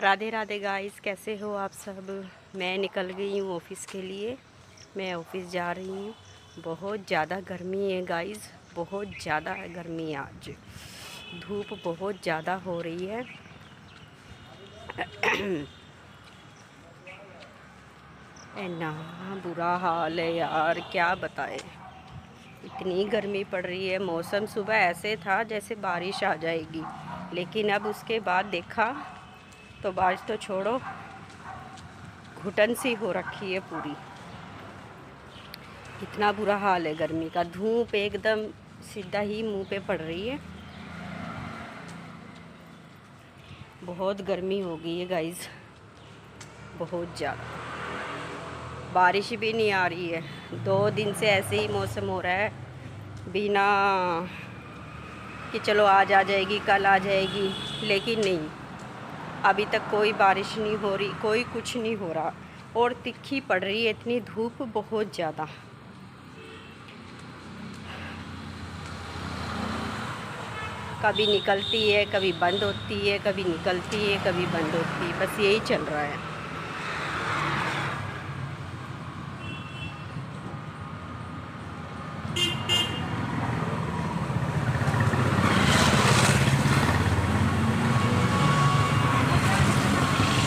Radhe Radhe guys, कैसे हो आप सब। मैं निकल गई हूँ ऑफ़िस के लिए। मैं ऑफ़िस जा रही हूँ। बहुत ज़्यादा गर्मी है गाइस, बहुत ज़्यादा गर्मी है आज। धूप बहुत ज़्यादा हो रही है। इतना बुरा हाल है यार, क्या बताए। इतनी गर्मी पड़ रही है। मौसम सुबह ऐसे था जैसे बारिश आ जाएगी, लेकिन अब उसके बाद देखा तो बारिश तो छोड़ो, घुटन सी हो रखी है पूरी। कितना बुरा हाल है गर्मी का। धूप एकदम सीधा ही मुंह पे पड़ रही है। बहुत गर्मी हो गई है गाइस, बहुत ज़्यादा। बारिश भी नहीं आ रही है। 2 दिन से ऐसे ही मौसम हो रहा है, बिना कि चलो आज आ जाएगी कल आ जाएगी, लेकिन नहीं, अभी तक कोई बारिश नहीं हो रही, कोई कुछ नहीं हो रहा। और तिखी पड़ रही है इतनी धूप, बहुत ज़्यादा। कभी निकलती है, कभी बंद होती है, कभी निकलती है, कभी बंद होती है, बस यही चल रहा है।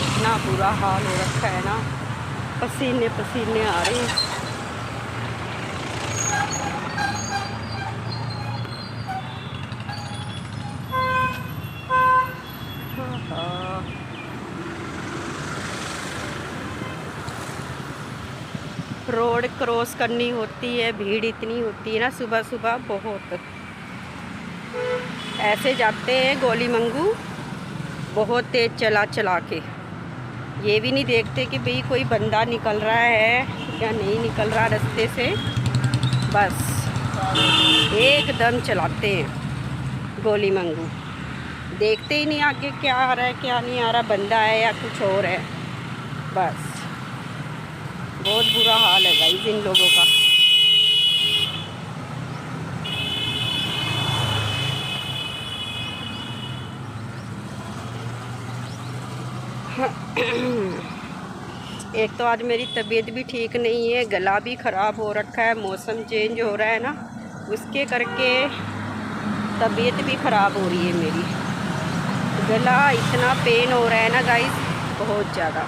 इतना बुरा हाल हो रखा है ना, पसीने पसीने आ रहे हैं। रोड क्रॉस करनी होती है, भीड़ इतनी होती है ना सुबह सुबह, बहुत। ऐसे जाते हैं गोली मंगू, बहुत तेज़ चला चला के। ये भी नहीं देखते कि भाई कोई बंदा निकल रहा है या नहीं निकल रहा रास्ते से, बस एकदम चलाते हैं गोली मंगू। देखते ही नहीं आगे क्या आ रहा है क्या नहीं आ रहा, बंदा है या कुछ और है। बस बहुत बुरा हाल है गाइस इन लोगों का। एक तो आज मेरी तबीयत भी ठीक नहीं है, गला भी ख़राब हो रखा है। मौसम चेंज हो रहा है ना, उसके करके तबीयत भी ख़राब हो रही है मेरी। गला इतना पेन हो रहा है ना गाइस, बहुत ज़्यादा,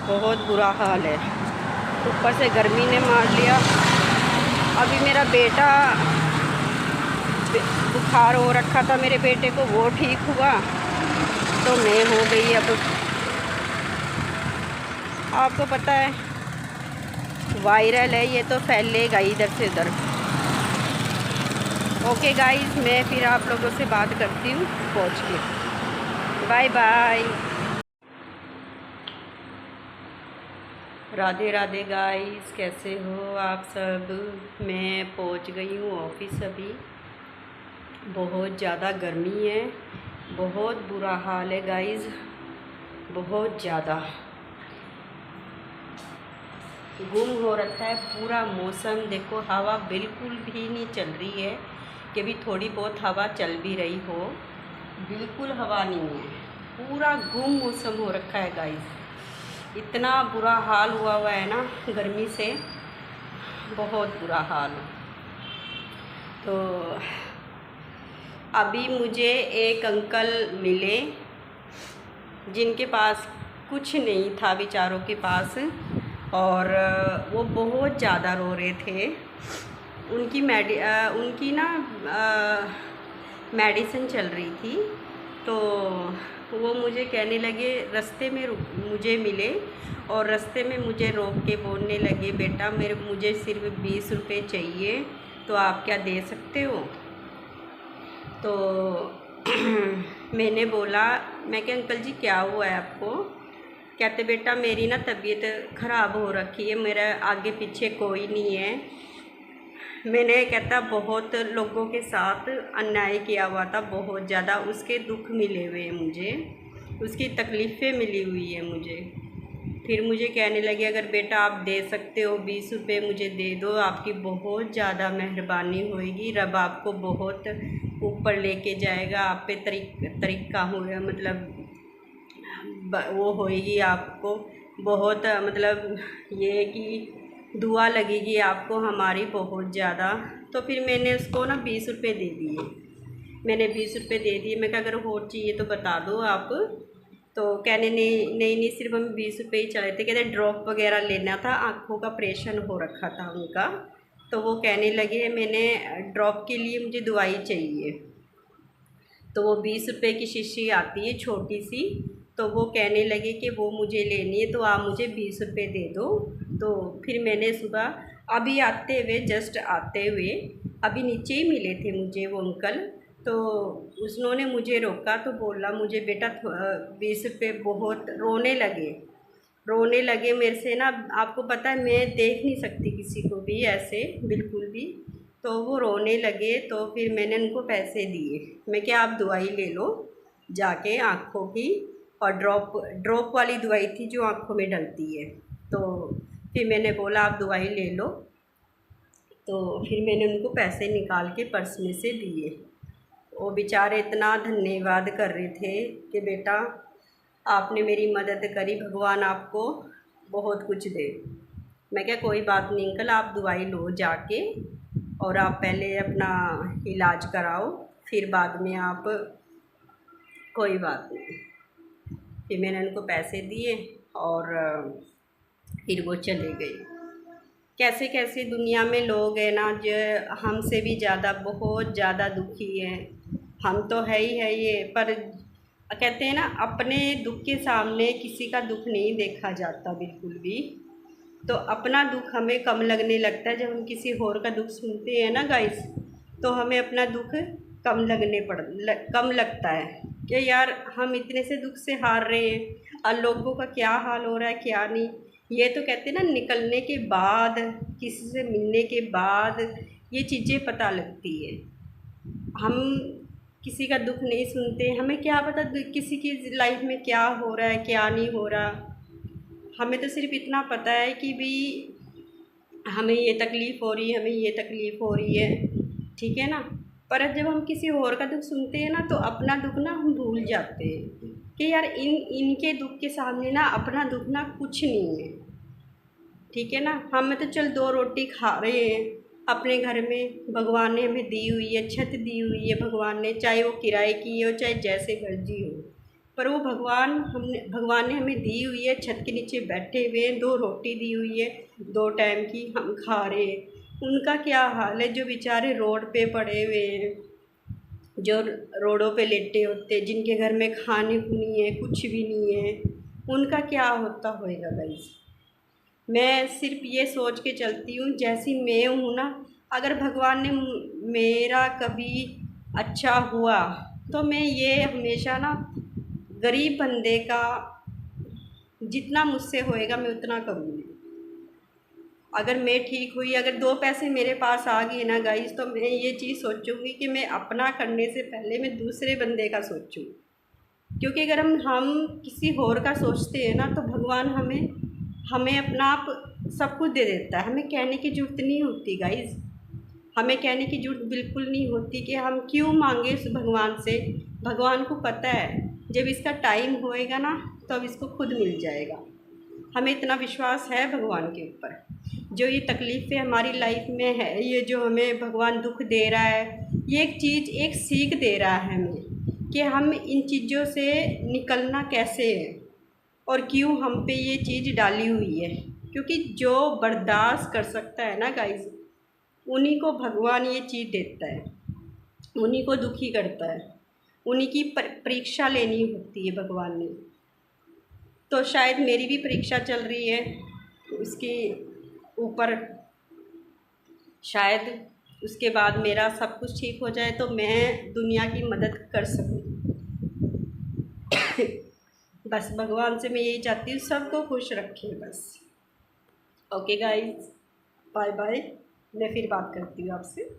बहुत बुरा हाल है। ऊपर से गर्मी ने मार लिया। अभी मेरा बेटा, बुखार हो रखा था मेरे बेटे को, वो ठीक हुआ तो मैं हो गई। अब आपको पता है वायरल है ये, तो फैलेगा इधर से उधर। ओके गाइस, मैं फिर आप लोगों से बात करती हूँ पहुँच के। Bye bye. Radhe Radhe guys, कैसे हो आप सब। मैं पहुँच गई हूँ ऑफिस अभी। बहुत ज़्यादा गर्मी है, बहुत बुरा हाल है गाइस, बहुत ज़्यादा गुम हो रखा है पूरा मौसम। देखो हवा बिल्कुल भी नहीं चल रही है, कि भी थोड़ी बहुत हवा चल भी रही हो, बिल्कुल हवा नहीं है। पूरा गुम मौसम हो रखा है गाइस। इतना बुरा हाल हुआ है ना गर्मी से, बहुत बुरा हाल। तो अभी मुझे एक अंकल मिले जिनके पास कुछ नहीं था बेचारों के पास, और वो बहुत ज़्यादा रो रहे थे। उनकी ना मेडिसिन चल रही थी, तो वो मुझे कहने लगे, रास्ते में मुझे मिले और रास्ते में मुझे रोक के बोलने लगे, बेटा मुझे सिर्फ 20 रुपये चाहिए, तो आप क्या दे सकते हो। तो मैंने बोला, मैं क्या अंकल जी क्या हुआ है आपको। कहते बेटा मेरी ना तबीयत ख़राब हो रखी है, मेरा आगे पीछे कोई नहीं है। मैंने कहता बहुत लोगों के साथ अन्याय किया हुआ था, बहुत ज़्यादा उसके दुख मिले हुए हैं मुझे, उसकी तकलीफ़ें मिली हुई है मुझे। फिर मुझे कहने लगे, अगर बेटा आप दे सकते हो 20 रुपये मुझे दे दो, आपकी बहुत ज़्यादा मेहरबानी होएगी, रब आपको बहुत ऊपर लेके जाएगा, आप पे तरीका होगा, मतलब वो होएगी आपको बहुत, मतलब ये कि दुआ लगेगी आपको हमारी बहुत ज़्यादा। तो फिर मैंने उसको ना 20 रुपये दे दिए, मैंने 20 रुपये दे दिए। मैं कहा अगर और चाहिए तो बता दो आप। तो कहने नहीं सिर्फ हम 20 रुपये ही चले थे। कहते ड्रॉप वगैरह लेना था, आँखों का ऑपरेशन हो रखा था उनका। तो वो कहने लगे मैंने ड्रॉप के लिए मुझे दवाई चाहिए। तो वो 20 रुपये की शीशी आती है छोटी सी, तो वो कहने लगे कि वो मुझे लेनी है तो आप मुझे 20 रुपये दे दो। तो फिर मैंने सुबह अभी आते हुए, जस्ट आते हुए अभी नीचे ही मिले थे मुझे वो अंकल। तो उन्होंने मुझे रोका तो बोला मुझे बेटा 20 रुपये, बहुत रोने लगे मेरे से ना। आपको पता है मैं देख नहीं सकती किसी को भी ऐसे बिल्कुल भी। तो वो रोने लगे तो फिर मैंने उनको पैसे दिए। मैं क्या आप दवाई ले लो जाके आँखों की, और ड्रॉप वाली दवाई थी जो आँखों में डलती है। तो फिर मैंने बोला आप दवाई ले लो। तो फिर मैंने उनको पैसे निकाल के पर्स में से दिए। वो बेचारे इतना धन्यवाद कर रहे थे कि बेटा आपने मेरी मदद करी, भगवान आपको बहुत कुछ दे। मैं क्या कोई बात नहीं अंकल, आप दवाई लो जाके, और आप पहले अपना इलाज कराओ, फिर बाद में आप, कोई बात नहीं। फिर मैंने उनको पैसे दिए और फिर वो चले गए। कैसे कैसे दुनिया में लोग हैं ना जो हमसे भी ज़्यादा, बहुत ज़्यादा दुखी हैं। हम तो है ही है ये, पर कहते हैं ना अपने दुख के सामने किसी का दुख नहीं देखा जाता बिल्कुल भी। तो अपना दुख हमें कम लगने लगता है जब हम किसी और का दुख सुनते हैं ना गाइस, तो हमें अपना दुख कम लगता है कि यार हम इतने से दुख से हार रहे हैं और लोगों का क्या हाल हो रहा है क्या नहीं। ये तो कहते हैं ना निकलने के बाद, किसी से मिलने के बाद ये चीज़ें पता लगती है। हम किसी का दुख नहीं सुनते, हमें क्या पता किसी की लाइफ में क्या हो रहा है क्या नहीं हो रहा। हमें तो सिर्फ इतना पता है कि भी हमें ये तकलीफ़ हो रही है, हमें ये तकलीफ़ हो रही है, ठीक है ना। पर जब हम किसी और का दुख सुनते हैं ना तो अपना दुख ना हम भूल जाते हैं कि यार इनके दुख के सामने ना अपना दुख ना कुछ नहीं है, ठीक है ना। हम तो चल 2 रोटी खा रहे हैं अपने घर में, भगवान ने हमें दी हुई है, छत दी हुई है भगवान ने, चाहे वो किराए की हो चाहे जैसे मर्जी हो, पर वो भगवान ने हमें दी हुई है। छत के नीचे बैठे हुए हैं, 2 रोटी दी हुई है 2 टाइम की, हम खा रहे हैं। उनका क्या हाल है जो बेचारे रोड पे पड़े हुए हैं, जो रोडों पे लेटे होते, जिनके घर में खाने को नहीं है, कुछ भी नहीं है, उनका क्या होता होएगा गाइस। मैं सिर्फ ये सोच के चलती हूँ जैसी मैं हूँ ना, अगर भगवान ने मेरा कभी अच्छा हुआ तो मैं ये हमेशा ना गरीब बंदे का जितना मुझसे होएगा मैं उतना करूँगी। अगर मैं ठीक हुई, अगर 2 पैसे मेरे पास आ गए ना गाइस, तो मैं ये चीज़ सोचूंगी कि मैं अपना करने से पहले मैं दूसरे बंदे का सोचूं। क्योंकि अगर हम किसी और का सोचते हैं ना तो भगवान हमें अपना आप सब कुछ दे देता है। हमें कहने की ज़रूरत नहीं होती गाइस, हमें कहने की ज़रूरत बिल्कुल नहीं होती कि हम क्यों मांगे उस भगवान से। भगवान को पता है जब इसका टाइम होएगा ना तब इसको खुद मिल जाएगा। हमें इतना विश्वास है भगवान के ऊपर। जो ये तकलीफ़ें हमारी लाइफ में है, ये जो हमें भगवान दुख दे रहा है, ये एक सीख दे रहा है हमें कि हम इन चीज़ों से निकलना कैसे है और क्यों हम पे ये चीज़ डाली हुई है। क्योंकि जो बर्दाश्त कर सकता है ना गाइस, उन्हीं को भगवान ये चीज़ देता है, उन्हीं को दुखी करता है, उन्हीं की परीक्षा लेनी होती है भगवान ने। तो शायद मेरी भी परीक्षा चल रही है, उसके ऊपर शायद उसके बाद मेरा सब कुछ ठीक हो जाए तो मैं दुनिया की मदद कर सकूं। बस भगवान से मैं यही चाहती हूँ सबको खुश रखें बस। ओके गाइस, बाय बाय, मैं फिर बात करती हूँ आपसे।